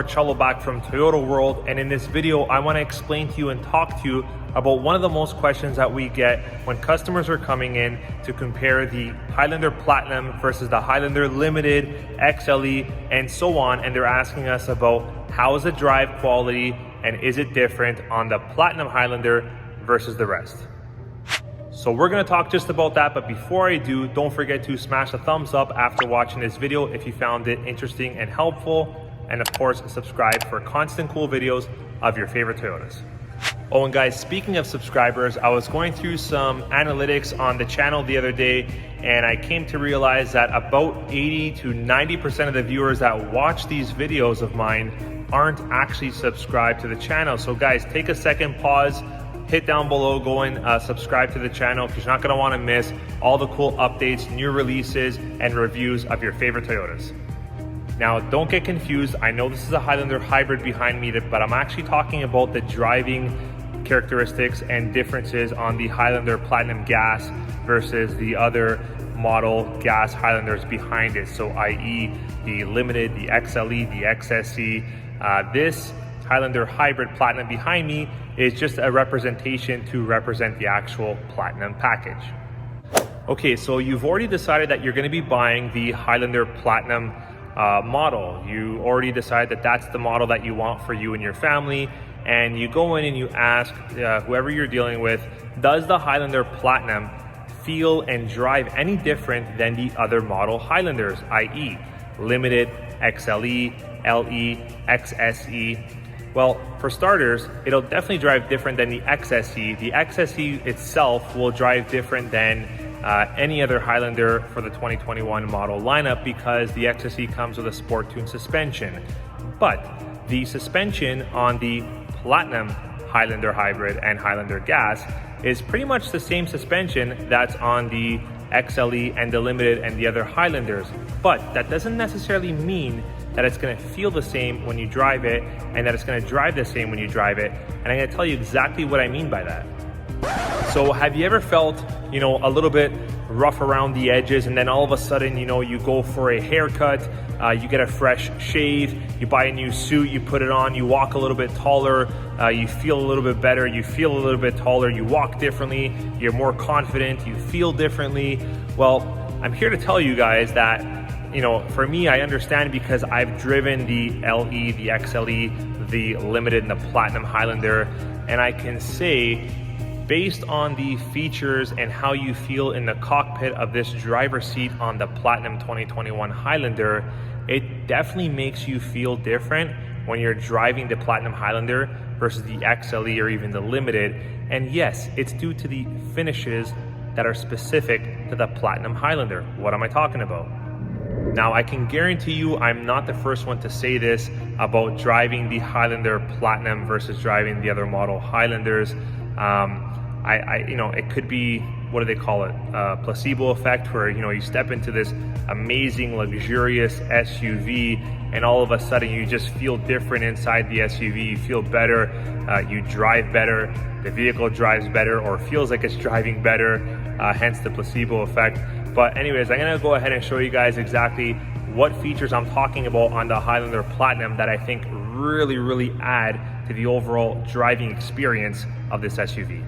Marcello back from Toyota World, and in this video I want to explain to you and talk to you about one of the most questions that we get when customers are coming in to compare the Highlander Platinum versus the Highlander Limited, XLE, and so on, and they're asking us about how is the drive quality and is it different on the Platinum Highlander versus the rest. So we're going to talk just about that, but before I do, don't forget to smash the thumbs up after watching this video if you found it interesting and helpful, and of course subscribe for constant cool videos of your favorite Toyotas. Oh, and guys, speaking of subscribers, I was going through some analytics on the channel the other day, and I came to realize that about 80 to 90% of the viewers that watch these videos of mine aren't actually subscribed to the channel. So guys, take a second, pause, hit down below, go and subscribe to the channel, because you're not going to want to miss all the cool updates, new releases, and reviews of your favorite Toyotas. Now, don't get confused. I know this is a Highlander hybrid behind me, but I'm actually talking about the driving characteristics and differences on the Highlander Platinum gas versus the other model gas Highlanders behind it. So i.e. the Limited, the XLE, the XSE. This Highlander Hybrid Platinum behind me is just a representation to represent the actual Platinum package. Okay, so you've already decided that you're going to be buying the Highlander Platinum model. You already decide that that's the model that you want for you and your family, and you go in and you ask whoever you're dealing with, does the Highlander Platinum feel and drive any different than the other model Highlanders, i.e. Limited, XLE, LE, XSE? Well, for starters, it'll definitely drive different than the XSE. The XSE itself will drive different than any other Highlander for the 2021 model lineup, because the XSE comes with a sport tune suspension. But the suspension on the Platinum Highlander Hybrid and Highlander Gas is pretty much the same suspension that's on the XLE and the Limited and the other Highlanders. But that doesn't necessarily mean that it's going to feel the same when you drive it, and that it's going to drive the same when you drive it. And I'm going to tell you exactly what I mean by that. So have you ever felt, a little bit rough around the edges, and then all of a sudden, you go for a haircut, you get a fresh shave, you buy a new suit, you put it on, you walk a little bit taller, you feel a little bit better, you feel a little bit taller, you walk differently, you're more confident, you feel differently? Well, I'm here to tell you guys that, for me, I understand, because I've driven the LE, the XLE, the Limited, and the Platinum Highlander, and I can say, based on the features and how you feel in the cockpit of this driver's seat on the Platinum 2021 Highlander, it definitely makes you feel different when you're driving the Platinum Highlander versus the XLE or even the Limited. And yes, it's due to the finishes that are specific to the Platinum Highlander. What am I talking about? Now, I can guarantee you I'm not the first one to say this about driving the Highlander Platinum versus driving the other model Highlanders. It could be, what do they call it? Placebo effect, where, you step into this amazing, luxurious SUV, and all of a sudden you just feel different inside the SUV. You feel better, you drive better, the vehicle drives better, or feels like it's driving better, hence the placebo effect. But anyways, I'm gonna go ahead and show you guys exactly what features I'm talking about on the Highlander Platinum that I think really add to the overall driving experience of this SUV.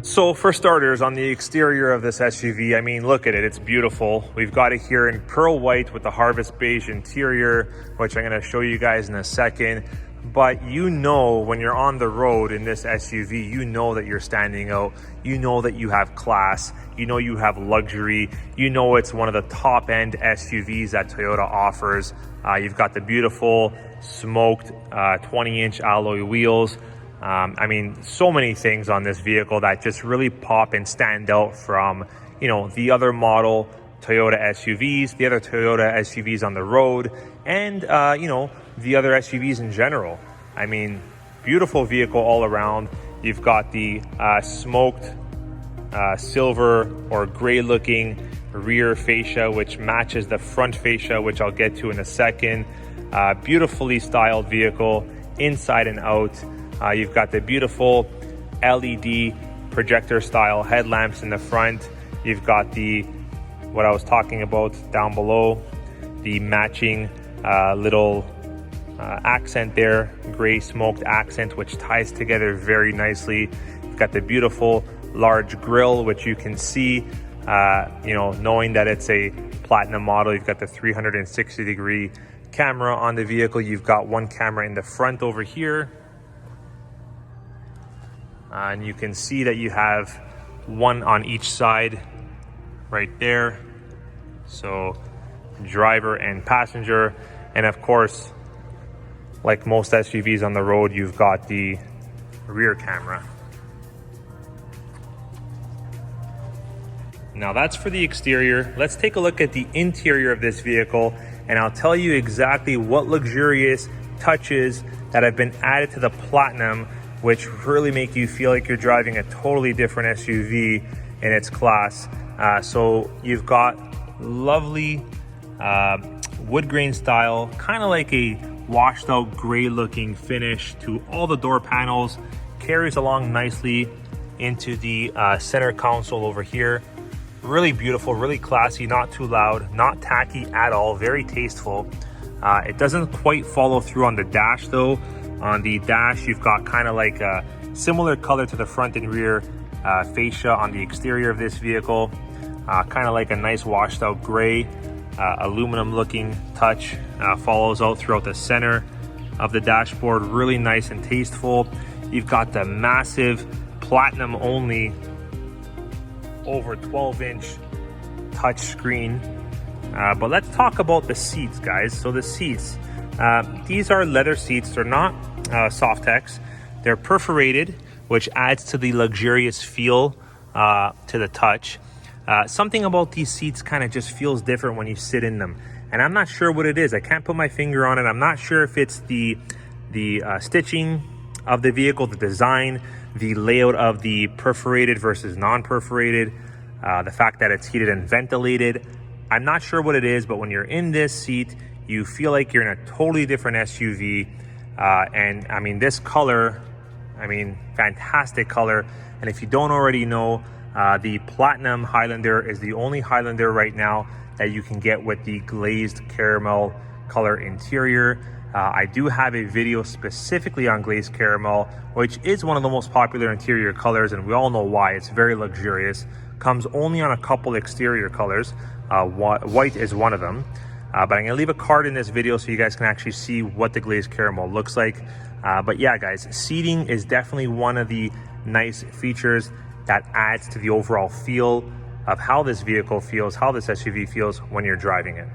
So for starters, on the exterior of this SUV, I mean, look at it, it's beautiful. We've got it here in pearl white with the harvest beige interior, which I'm gonna show you guys in a second. But when you're on the road in this SUV, that you're standing out, that you have class, you have luxury, it's one of the top end SUVs that Toyota offers. You've got the beautiful smoked 20-inch alloy wheels. So many things on this vehicle that just really pop and stand out from, the other model Toyota SUVs, the other Toyota SUVs on the road, and, the other SUVs in general. Beautiful vehicle all around. You've got the smoked silver or gray looking rear fascia, which matches the front fascia, which I'll get to in a second. Beautifully styled vehicle inside and out. You've got the beautiful LED projector style headlamps in the front. You've got what I was talking about down below, the matching little accent there, gray smoked accent, which ties together very nicely. You've got the beautiful large grille, which you can see, you know, knowing that it's a Platinum model. You've got the 360-degree camera on the vehicle. You've got one camera in the front over here. And you can see that you have one on each side right there. So driver and passenger. And of course, like most SUVs on the road, you've got the rear camera. Now that's for the exterior. Let's take a look at the interior of this vehicle, and I'll tell you exactly what luxurious touches that have been added to the Platinum, which really make you feel like you're driving a totally different SUV in its class. So you've got lovely wood grain style, kind of like a washed out gray looking finish to all the door panels. Carries along nicely into the center console over here. Really beautiful, really classy, not too loud, not tacky at all, very tasteful. It doesn't quite follow through on the dash though. On the dash, you've got kind of like a similar color to the front and rear fascia on the exterior of this vehicle. Kind of like a nice washed out gray, aluminum looking touch follows out throughout the center of the dashboard. Really nice and tasteful. You've got the massive Platinum only over 12-inch touch screen. But let's talk about the seats, guys. So the seats, these are leather seats. They're not Softex. They're perforated, which adds to the luxurious feel to the touch. Something about these seats kind of just feels different when you sit in them, and I'm not sure what it is. I can't put my finger on it. I'm not sure if it's the stitching of the vehicle, the design, the layout of the perforated versus non-perforated, the fact that it's heated and ventilated. I'm not sure what it is, but when you're in this seat, you feel like you're in a totally different SUV. And I mean, this color, I mean, fantastic color. And if you don't already know, the Platinum Highlander is the only Highlander right now that you can get with the glazed caramel color interior. I do have a video specifically on glazed caramel, which is one of the most popular interior colors, and we all know why. It's very luxurious. Comes only on a couple exterior colors. White is one of them. But I'm gonna leave a card in this video so you guys can actually see what the glazed caramel looks like. But yeah, guys, seating is definitely one of the nice features that adds to the overall feel of how this vehicle feels, how this SUV feels when you're driving it.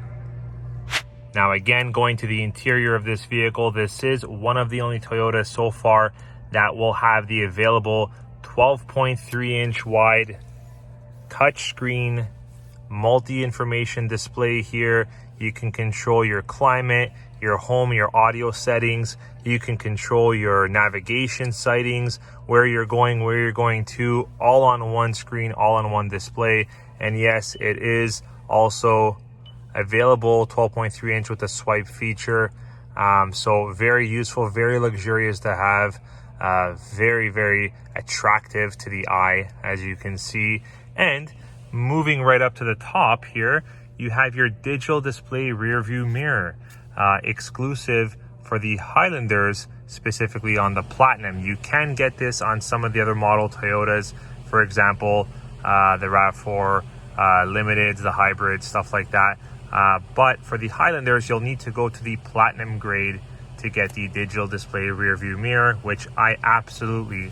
Now again, going to the interior of this vehicle, this is one of the only Toyotas so far that will have the available 12.3-inch wide touchscreen multi-information display here. You can control your climate, your home, your audio settings. You can control your navigation sightings, where you're going to, all on one screen, all on one display. And yes, it is also available 12.3 inch with the swipe feature. So very useful, very luxurious to have, very, very attractive to the eye, as you can see. And moving right up to the top here, you have your digital display rear view mirror, exclusive for the Highlanders, specifically on the Platinum. You can get this on some of the other model Toyotas, for example, the RAV4 Limiteds, the hybrids, stuff like that. But for the Highlanders, you'll need to go to the Platinum grade to get the digital display rear view mirror, which I absolutely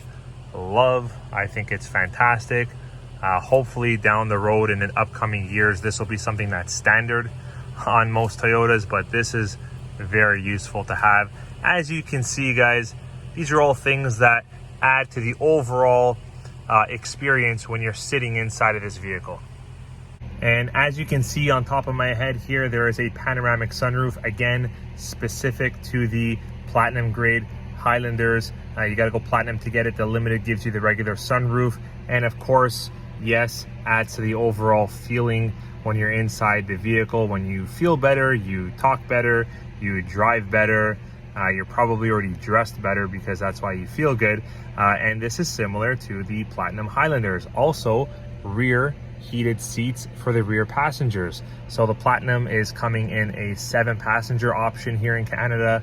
love. I think it's fantastic. Hopefully down the road in the upcoming years, this will be something that's standard on most Toyotas, but this is very useful to have. As you can see, guys, these are all things that add to the overall experience when you're sitting inside of this vehicle. And as you can see on top of my head here, there is a panoramic sunroof, again, specific to the Platinum grade Highlanders. You gotta go Platinum to get it. The Limited gives you the regular sunroof. And of course, yes, adds to the overall feeling when you're inside the vehicle. When you feel better, you talk better, you drive better, you're probably already dressed better because that's why you feel good. And this is similar to the Platinum Highlanders. Also, rear heated seats for the rear passengers. So the Platinum is coming in a 7-passenger option here in Canada.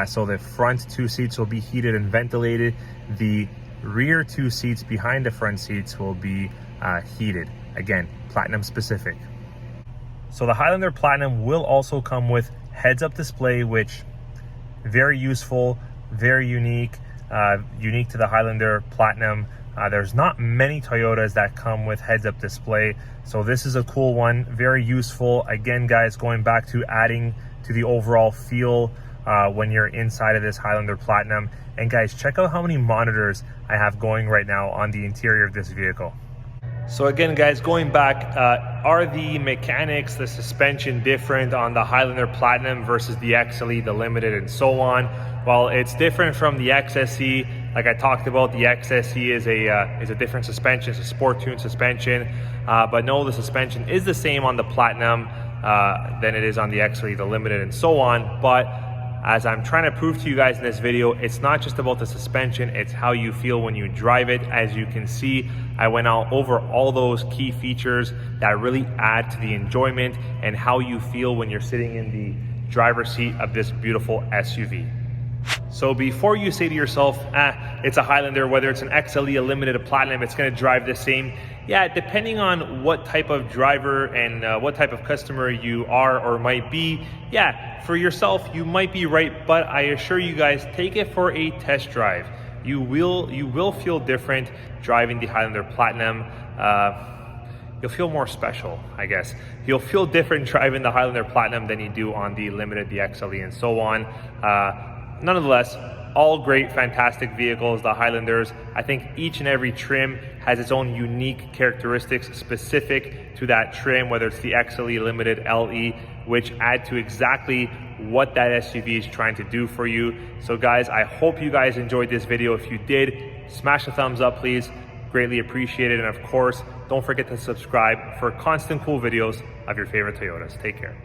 So the front 2 seats will be heated and ventilated. The rear 2 seats behind the front seats will be heated. Again, Platinum specific. So the Highlander Platinum will also come with heads-up display, which very useful, very unique, unique to the Highlander Platinum. There's not many Toyotas that come with heads-up display, so this is a cool one, very useful. Again, guys, going back to adding to the overall feel when you're inside of this Highlander Platinum. And guys, check out how many monitors I have going right now on the interior of this vehicle. So again, guys, going back, are the mechanics, the suspension different on the Highlander Platinum versus the XLE, the Limited, and so on? Well, it's different from the XSE. Like I talked about, the XSE is a different suspension, it's a sport tune suspension. But no, the suspension is the same on the Platinum than it is on the XLE, the Limited, and so on. But as I'm trying to prove to you guys in this video, it's not just about the suspension, it's how you feel when you drive it. As you can see, I went out over all those key features that really add to the enjoyment and how you feel when you're sitting in the driver's seat of this beautiful SUV. So before you say to yourself, it's a Highlander, whether it's an XLE, a Limited, a Platinum, it's gonna drive the same. Yeah, depending on what type of driver and what type of customer you are or might be, yeah, for yourself, you might be right, but I assure you guys, take it for a test drive. You will feel different driving the Highlander Platinum. You'll feel more special, I guess. You'll feel different driving the Highlander Platinum than you do on the Limited, the XLE, and so on. Nonetheless, all great, fantastic vehicles, the Highlanders. I think each and every trim has its own unique characteristics specific to that trim, whether it's the XLE, Limited, LE, which add to exactly what that SUV is trying to do for you. So guys, I hope you guys enjoyed this video. If you did, smash the thumbs up, please. Greatly appreciated. And of course, don't forget to subscribe for constant cool videos of your favorite Toyotas. Take care.